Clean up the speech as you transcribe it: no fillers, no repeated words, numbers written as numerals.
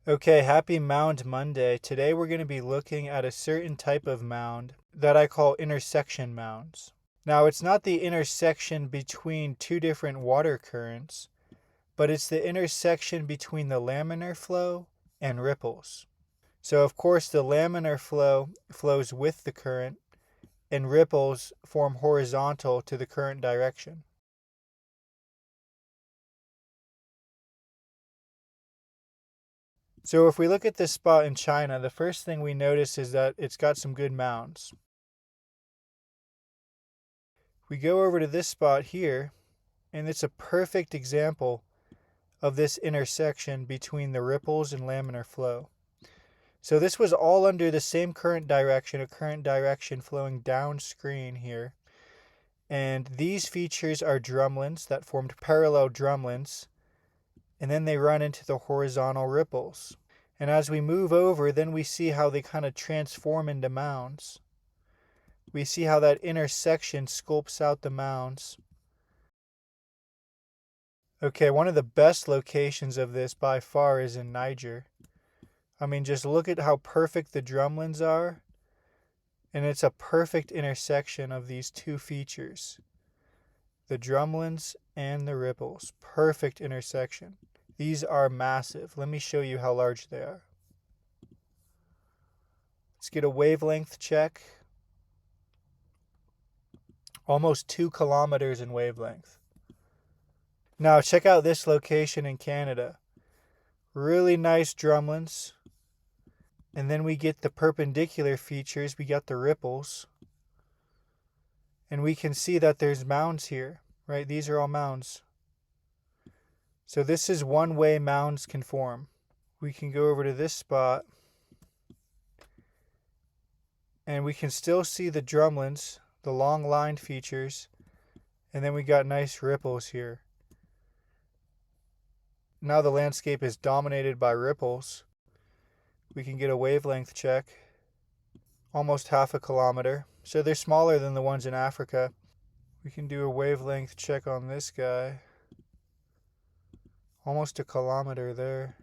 Okay, happy Mound Monday. Today we're going to be looking at a certain type of mound that I call intersection mounds. Now, it's not the intersection between two different water currents, but it's the intersection between the laminar flow and ripples. So, of course, the laminar flow flows with the current, and ripples form horizontal to the current direction. So if we look at this spot in China, the first thing we notice is that it's got some good mounds. We go over to this spot here, and it's a perfect example of this intersection between the ripples and laminar flow. So this was all under the same current direction, a current direction flowing downstream here. And these features are drumlins that formed parallel drumlins, and then they run into the horizontal ripples. And as we move over, then we see how they kind of transform into mounds. We see how that intersection sculpts out the mounds. Okay, one of the best locations of this by far is in Niger. I mean, just look at how perfect the drumlins are. And it's a perfect intersection of these two features. The drumlins and the ripples. Perfect intersection. These are massive. Let me show you how large they are. Let's get a wavelength check. Almost 2 kilometers in wavelength. Now check out this location in Canada. Really nice drumlins. And then we get the perpendicular features. We got the ripples. And we can see that there's mounds here, right? These are all mounds. So this is one way mounds can form. We can go over to this spot. And we can still see the drumlins, the long lined features. And then we got nice ripples here. Now the landscape is dominated by ripples. We can get a wavelength check. Almost 1/2 kilometer. So they're smaller than the ones in Africa. We can do a wavelength check on this guy. Almost 1 kilometer there.